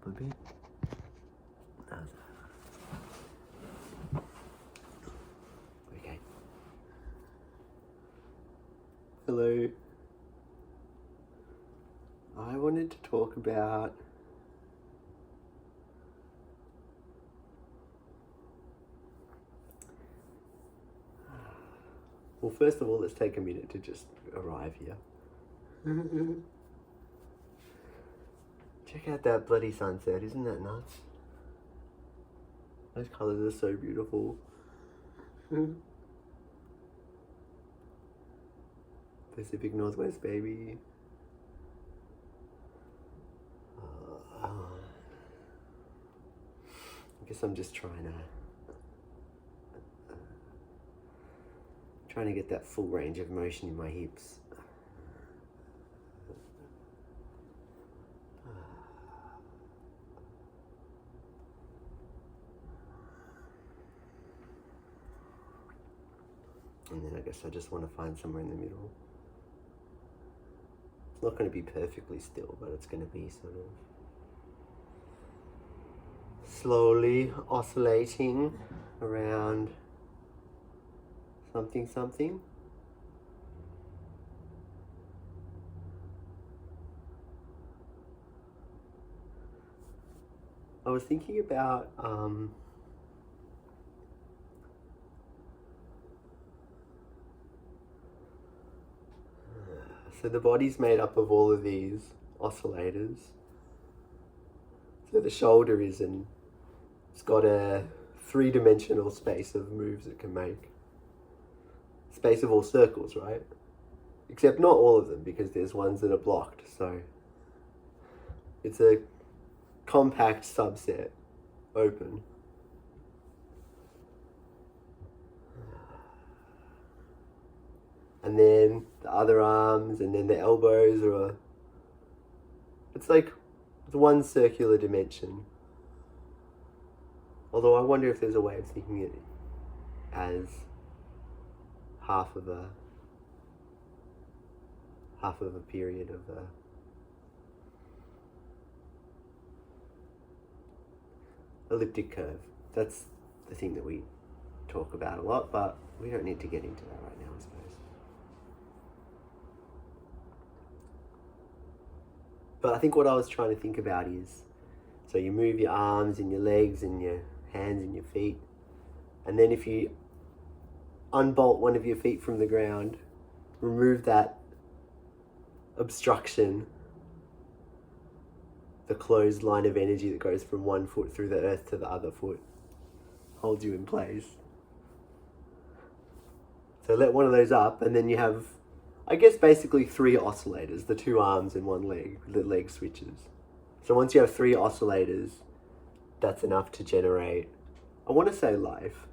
up a bit. Okay. Hello. I wanted to talk about well, first of all, let's take a minute to just arrive here. Check out that bloody sunset, isn't that nuts? Those colours are so beautiful. Pacific Northwest, baby. I guess I'm just trying to get that full range of motion in my hips. And then I guess I just want to find somewhere in the middle. It's not going to be perfectly still, but it's going to be sort of slowly oscillating around something. I was thinking about so the body's made up of all of these oscillators. So the shoulder it's got a 3-dimensional space of moves it can make. Space of all circles, right? Except not all of them, because there's ones that are blocked. So it's a compact subset, open. And then the other arms, and then the elbows it's like the one circular dimension. Although I wonder if there's a way of thinking it as half of a period of a elliptic curve. That's the thing that we talk about a lot, but we don't need to get into that right now, I suppose. But I think what I was trying to think about is, so you move your arms and your legs and your hands and your feet, and then if you unbolt one of your feet from the ground, remove that obstruction, the closed line of energy that goes from one foot through the earth to the other foot, holds you in place. So let one of those up, and then you have, I guess, basically 3 oscillators, the 2 arms and 1 leg, the leg switches. So once you have 3 oscillators, that's enough to generate, I want to say, life.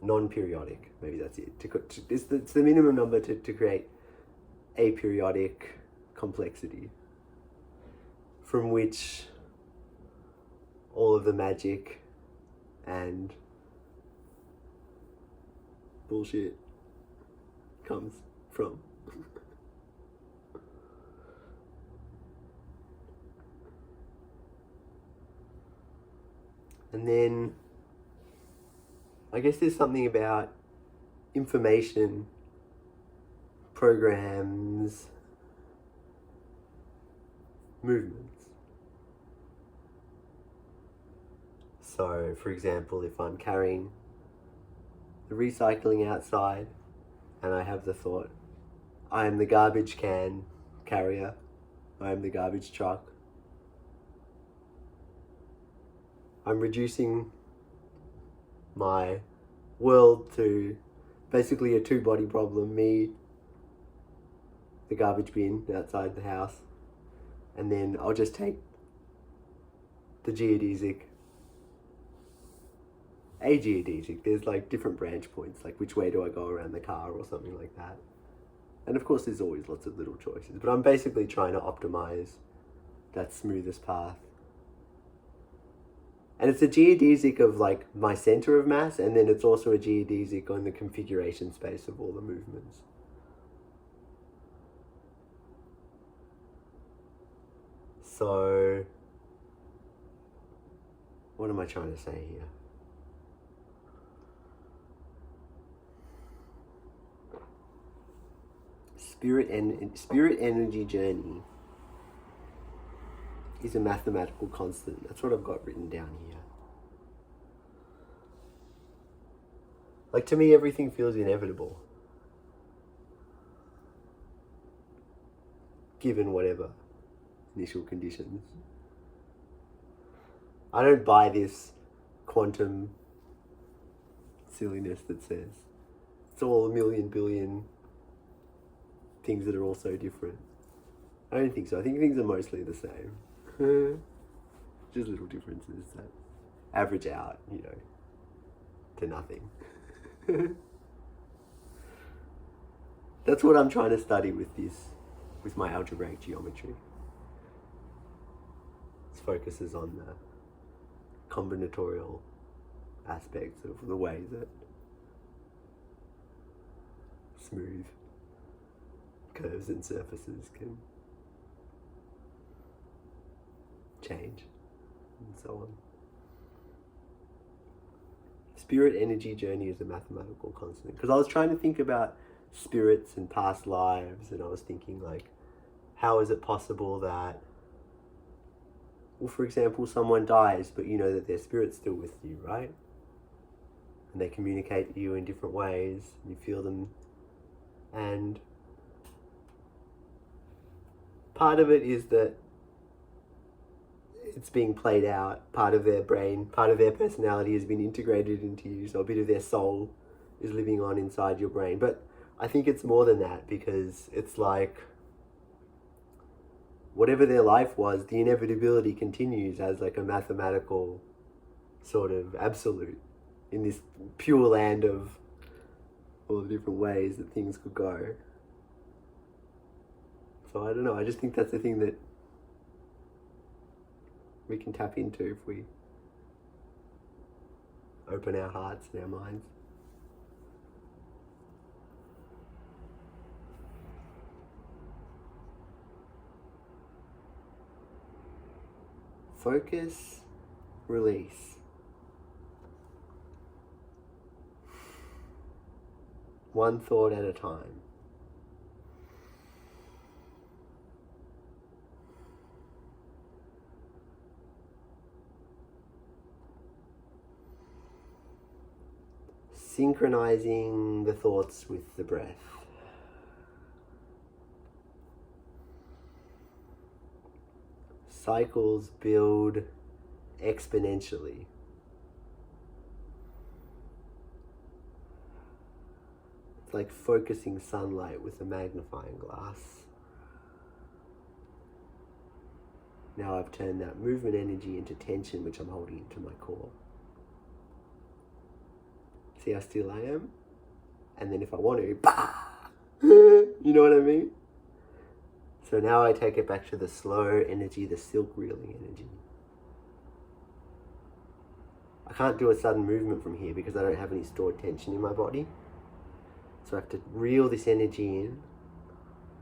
Non-periodic, maybe that's it. It's the minimum number to create aperiodic complexity, from which all of the magic and bullshit comes from. And then I guess there's something about information, programs, movements. So, for example, if I'm carrying the recycling outside and I have the thought, I am the garbage can carrier, I am the garbage truck, I'm reducing my world to basically a 2-body problem, me, the garbage bin outside the house, and then I'll just take the geodesic, a geodesic, there's like different branch points, like which way do I go around the car or something like that. And of course there's always lots of little choices, but I'm basically trying to optimize that smoothest path. And it's a geodesic of like my center of mass, and then it's also a geodesic on the configuration space of all the movements. So, what am I trying to say here? Spirit energy journey is a mathematical constant. That's what I've got written down here. Like, to me, everything feels inevitable, given whatever initial conditions. I don't buy this quantum silliness that says it's all a million billion things that are all so different. I don't think so. I think things are mostly the same. Just little differences that average out, to nothing. That's what I'm trying to study with my algebraic geometry. It focuses on the combinatorial aspects of the way that smooth curves and surfaces can change and so on. Spirit energy journey is a mathematical constant. Because I was trying to think about spirits and past lives, and I was thinking, like, how is it possible that, well, for example, someone dies, but you know that their spirit's still with you, right? And they communicate to you in different ways, and you feel them. And part of it is that it's being played out. Part of their brain, part of their personality has been integrated into you, so a bit of their soul is living on inside your brain. But I think it's more than that, because it's like, whatever their life was, the inevitability continues as like a mathematical sort of absolute in this pure land of all the different ways that things could go. So I don't know, I just think that's the thing that we can tap into if we open our hearts and our minds. Focus, release. One thought at a time. Synchronizing the thoughts with the breath. Cycles build exponentially. It's like focusing sunlight with a magnifying glass. Now I've turned that movement energy into tension, which I'm holding into my core. See how still I am? And then if I want to, bah! You know what I mean? So now I take it back to the slow energy, the silk reeling energy. I can't do a sudden movement from here because I don't have any stored tension in my body. So I have to reel this energy in.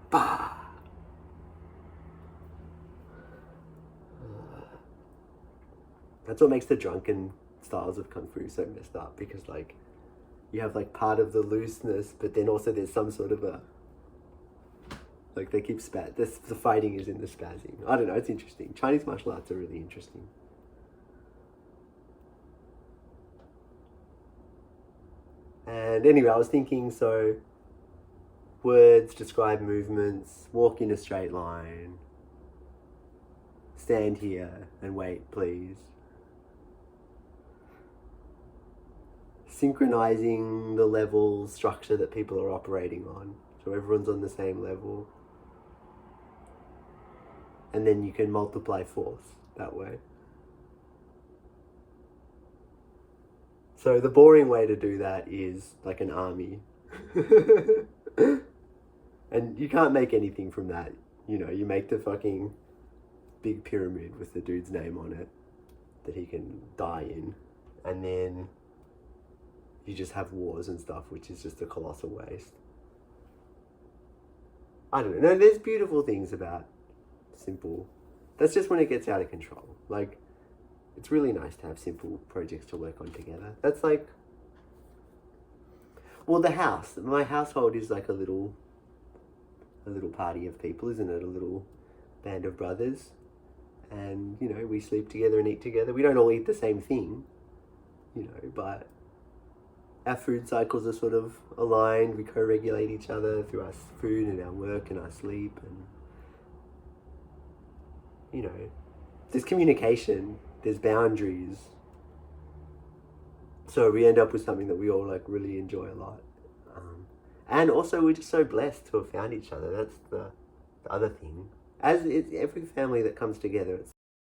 Bah! That's what makes the drunken styles of Kung Fu so messed up, because like you have like part of the looseness, but then also there's some sort of a, like they keep the fighting is in the spazzing. I don't know, it's interesting. Chinese martial arts are really interesting. And anyway, I was thinking, so words describe movements, walk in a straight line, stand here and wait, please. Synchronizing the level structure that people are operating on, so everyone's on the same level. And then you can multiply force that way. So the boring way to do that is like an army. And you can't make anything from that. You know, you make the fucking big pyramid with the dude's name on it. that he can die in, and then you just have wars and stuff, which is just a colossal waste. I don't know. No, there's beautiful things about simple. That's just when it gets out of control. Like, it's really nice to have simple projects to work on together. That's like, well, the house. My household is like a little party of people, isn't it? A little band of brothers. And, you know, we sleep together and eat together. We don't all eat the same thing, you know, but our food cycles are sort of aligned. We co-regulate each other through our food and our work and our sleep. And, you know, there's communication, there's boundaries. So we end up with something that we all like really enjoy a lot. And also we're just so blessed to have found each other. That's the other thing. As it's every family that comes together, it's